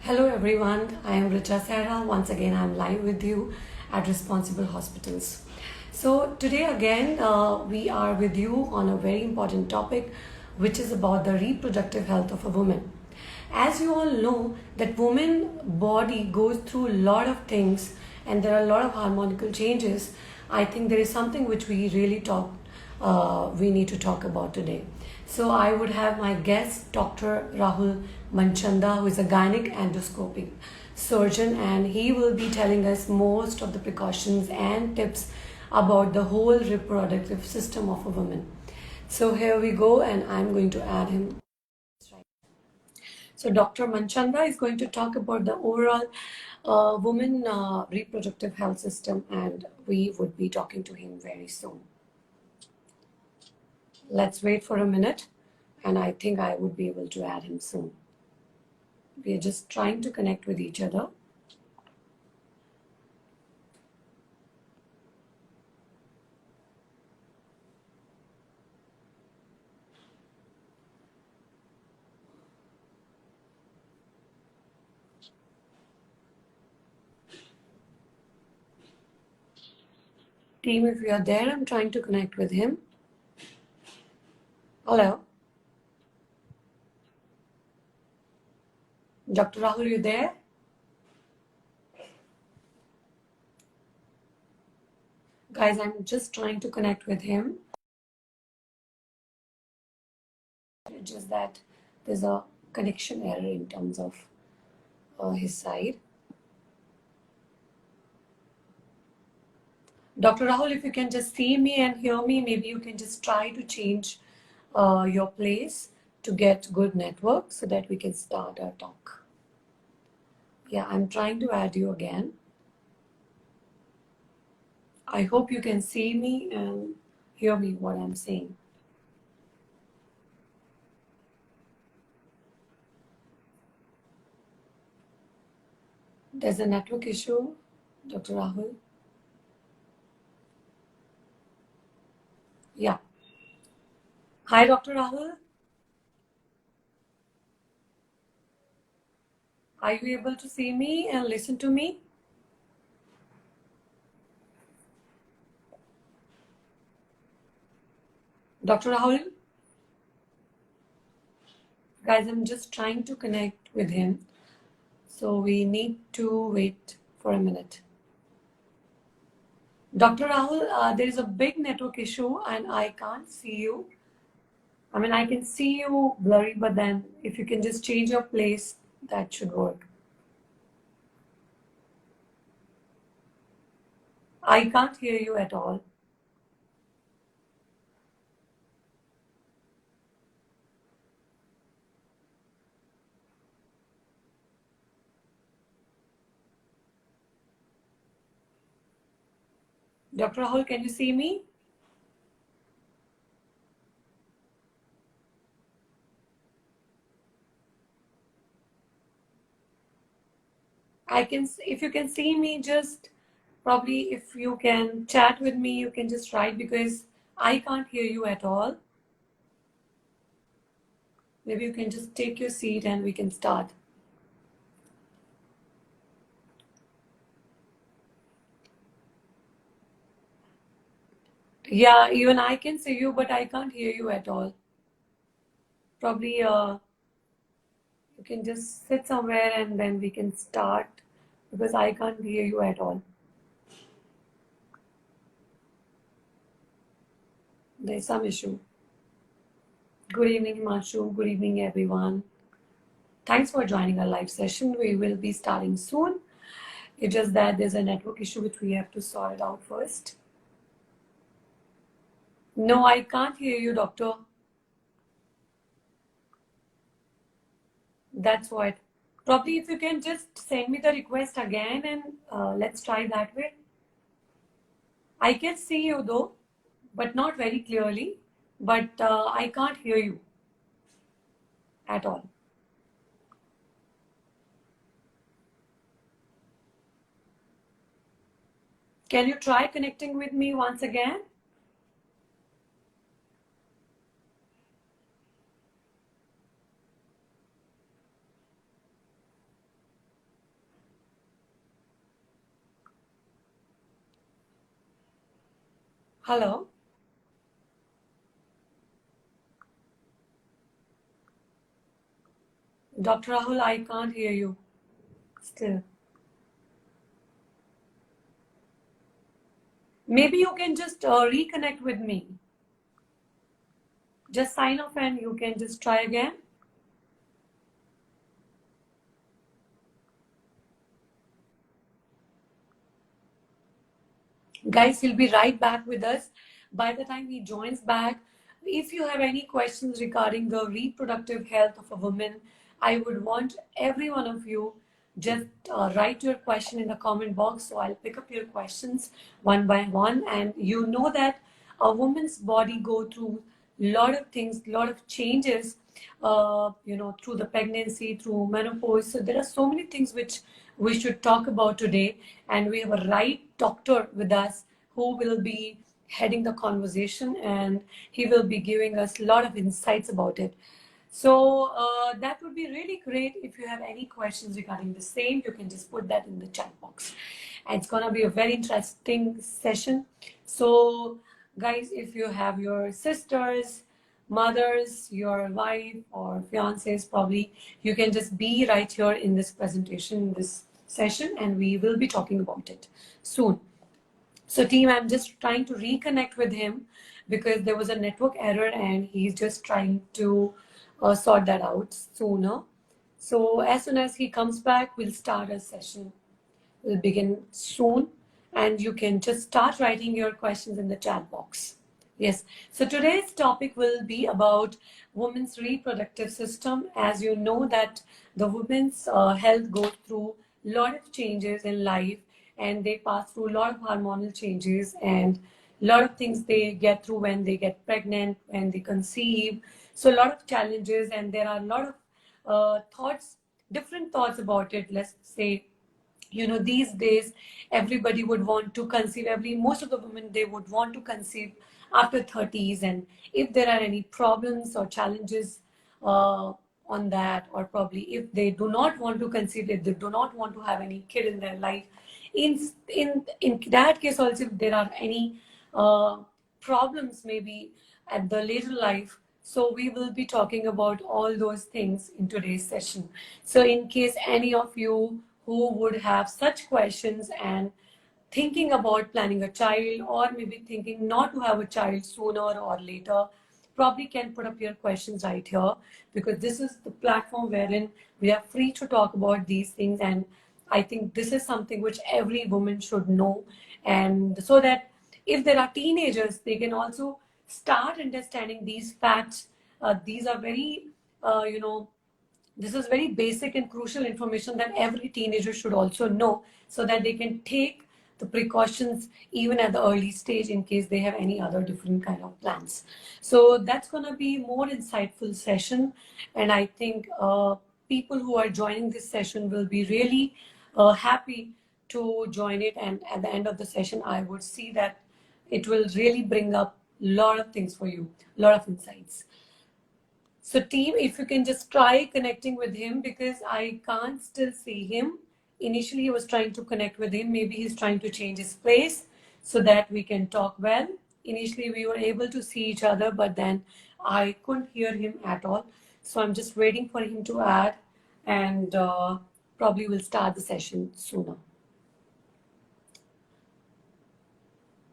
Hello everyone, I am Richa Sarah. Once again, I am live with you at Responsible Hospitals. So today again, we are with you on a very important topic, which is about the reproductive health of a woman. As you all know, that woman body goes through a lot of things, and there are a lot of harmonical changes. I think there is something which we need to talk about today. So I would have my guest, Dr. Rahul Manchanda, who is a gynec endoscopic surgeon, and he will be telling us most of the precautions and tips about the whole reproductive system of a woman. So here we go, and I'm going to add him. So Dr. Manchanda is going to talk about the overall woman reproductive health system, and we would be talking to him very soon. Let's wait for a minute, and I think I would be able to add him soon. We are just trying to connect with each other. Team, if you are there, I'm trying to connect with him. Hello. Dr. Rahul, you there? Guys, I'm just trying to connect with him. It's just that there's a connection error in terms of his side. Dr. Rahul, if you can just see me and hear me, maybe you can just try to change your place to get good network so that we can start our talk. Yeah, I'm trying to add you again. I hope you can see me and hear me what I'm saying. There's a network issue, Dr. Rahul. Yeah. Hi, Dr. Rahul. Are you able to see me and listen to me? Dr. Rahul? Guys, I'm just trying to connect with him. So we need to wait for a minute. Dr. Rahul, there is a big network issue and I can't see you. I mean, I can see you blurry, but then if you can just change your place, that should work. I can't hear you at all. Dr. Rahul, can you see me? If you can see me, just probably if you can chat with me, you can just write because I can't hear you at all. Maybe you can just take your seat and we can start. Yeah, even I can see you, but I can't hear you at all. Probably you can just sit somewhere and then we can start because I can't hear you at all. There's some issue. Good evening, Himanshu. Good evening, everyone. Thanks for joining our live session. We will be starting soon. It's just that there's a network issue which we have to sort out first. No, I can't hear you, doctor. That's what. Probably if you can just send me the request again and let's try that way. I can see you though, but not very clearly. But I can't hear you at all. Can you try connecting with me once again? Hello, Dr. Rahul, I can't hear you still. Maybe you can just reconnect with me. Just sign off and you can just try again. Guys, he'll be right back with us. By the time he joins back, if you have any questions regarding the reproductive health of a woman, I would want every one of you just write your question in the comment box. So I'll pick up your questions one by one. And you know that a woman's body go through a lot of things, a lot of changes, through the pregnancy, through menopause. So there are so many things which we should talk about today. And we have a right doctor with us who will be heading the conversation, and he will be giving us a lot of insights about it. So that would be really great. If you have any questions regarding the same, you can just put that in the chat box. And it's going to be a very interesting session. So guys, if you have your sisters, mothers, your wife or fiancés, probably you can just be right here in this presentation, in this session, and we will be talking about it soon. So team, I'm just trying to reconnect with him because there was a network error and he's just trying to sort that out sooner. So as soon as he comes back, we'll start a session. We'll begin soon, and you can just start writing your questions in the chat box. Yes. So today's topic will be about women's reproductive system. As you know that the women's health goes through a lot of changes in life, and they pass through a lot of hormonal changes and a lot of things they get through when they get pregnant, when they conceive. So a lot of challenges, and there are a lot of thoughts, different thoughts about it. Let's say, these days everybody would want to conceive, every most of the women, they would want to conceive after 30s. And if there are any problems or challenges on that, or probably if they do not want to conceive, if they do not want to have any kid in their life, in that case also, if there are any uh, problems maybe at the later life, so we will be talking about all those things in today's session. So in case any of you who would have such questions and thinking about planning a child, or maybe thinking not to have a child sooner or later, probably can put up your questions right here, because this is the platform wherein we are free to talk about these things. And I think this is something which every woman should know, and so that if there are teenagers, they can also start understanding these facts. These are very this is very basic and crucial information that every teenager should also know, so that they can take the precautions even at the early stage in case they have any other different kind of plans. So that's going to be more insightful session, and I think people who are joining this session will be really happy to join it. And at the end of the session, I would see that it will really bring up a lot of things for you, a lot of insights. So team, if you can just try connecting with him, because I can't still see him. Initially, he was trying to connect with him. Maybe he's trying to change his place so that we can talk well. Initially, we were able to see each other, but then I couldn't hear him at all. So I'm just waiting for him to add, and probably we'll start the session sooner.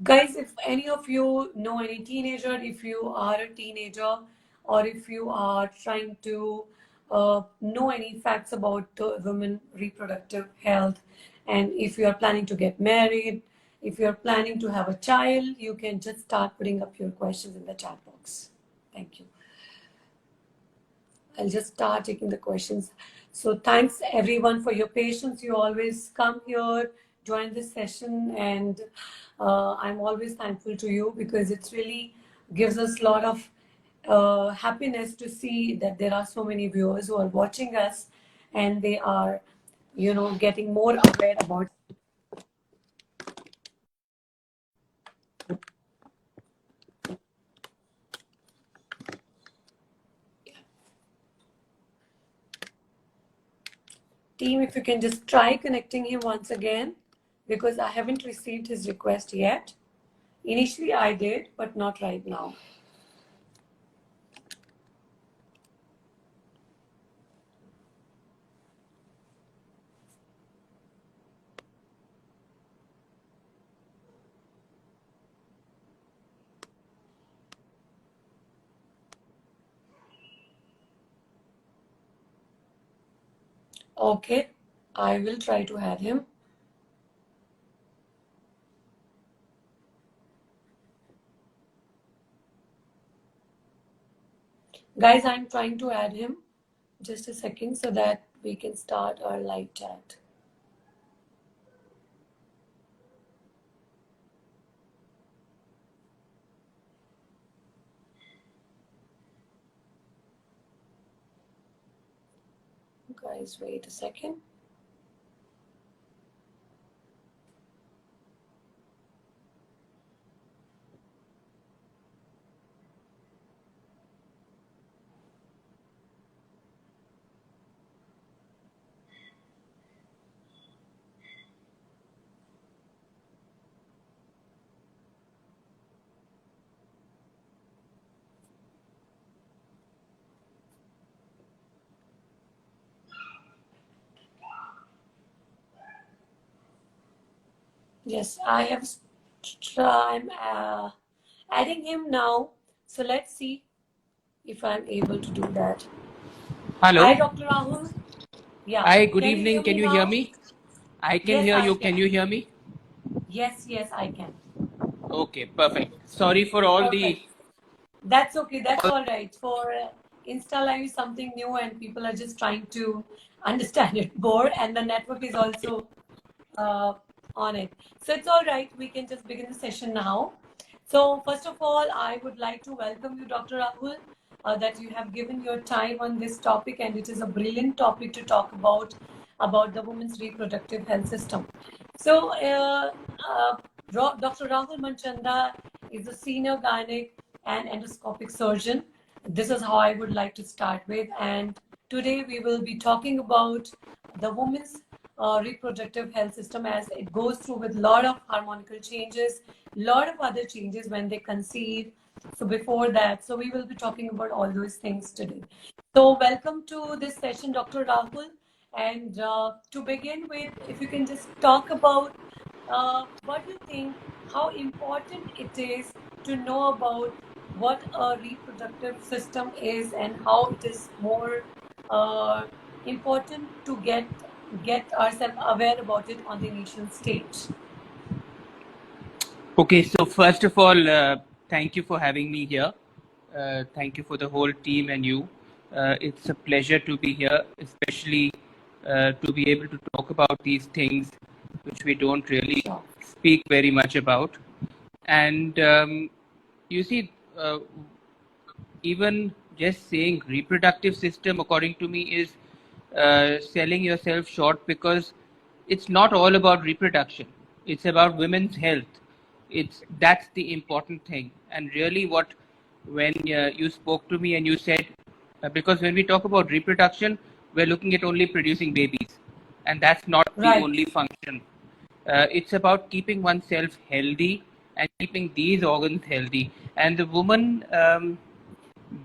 Guys, if any of you know any teenager, if you are a teenager, or if you are trying to know any facts about women reproductive health, and if you are planning to get married, if you are planning to have a child, you can just start putting up your questions in the chat box. Thank you. I'll just start taking the questions. So thanks everyone for your patience. You always come here, join this session, and I'm always thankful to you, because it's really gives us a lot of happiness to see that there are so many viewers who are watching us, and they are, getting more aware about. Team, if you can just try connecting him once again, because I haven't received his request yet. Initially, I did, but not right now. Okay, I will try to add him. Guys, I'm trying to add him. Just a second so that we can start our live chat. Guys, wait a second. Yes, I have. I'm adding him now. So let's see if I'm able to do that. Hello. Hi, Dr. Rahul. Yeah. Hi, good Can you hear evening. Can me you hear now? me? I can Yes, hear I you. Can you can. hear me? Yes, I can. Okay, perfect. Sorry for all the. Perfect. That's okay. That's all right. For Insta Live is something new, and people are just trying to understand it more, and the network is also uh, on it. So it's all right. We can just begin the session now. So first of all, I would like to welcome you, Dr. Rahul, that you have given your time on this topic, and it is a brilliant topic to talk about the women's reproductive health system. So Dr. Rahul Manchanda is a senior gynec and endoscopic surgeon. This is how I would like to start with, and today we will be talking about the women's reproductive health system as it goes through with a lot of hormonal changes, lot of other changes when they conceive. So before that, so we will be talking about all those things today. So welcome to this session, Dr. Rahul. And to begin with, if you can just talk about what you think, how important it is to know about what a reproductive system is and how it is more uh, important to get ourselves aware about it on the initial stage. Okay, so first of all, thank you for having me here. Thank you for the whole team and you. It's a pleasure to be here, especially to be able to talk about these things which we don't really Sure. speak very much about. And you see, even just saying reproductive system according to me is selling yourself short, because it's not all about reproduction, it's about women's health. It's That's the important thing. And really, what when you spoke to me and you said, because when we talk about reproduction, we're looking at only producing babies, and that's not the Right. only function. It's about keeping oneself healthy and keeping these organs healthy. And the woman,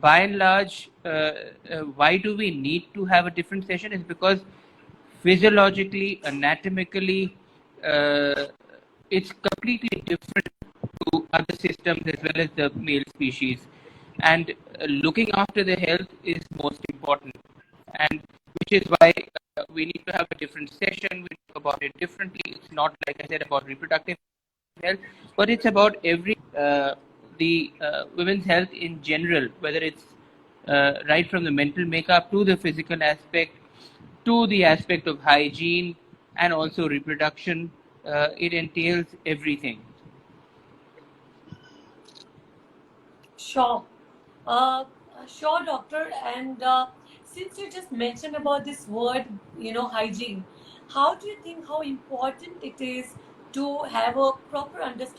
by and large, why do we need to have a different session? Is because physiologically, anatomically, uh, it's completely different to other systems as well as the male species. And looking after their health is most important. And which is why we need to have a different session. We talk about it differently. It's not, like I said, about reproductive health, but it's about the women's health in general, whether it's right from the mental makeup to the physical aspect to the aspect of hygiene and also reproduction. It entails everything. Sure. Sure, doctor. And since you just mentioned about this word, hygiene, how do you think how important it is to have a proper understanding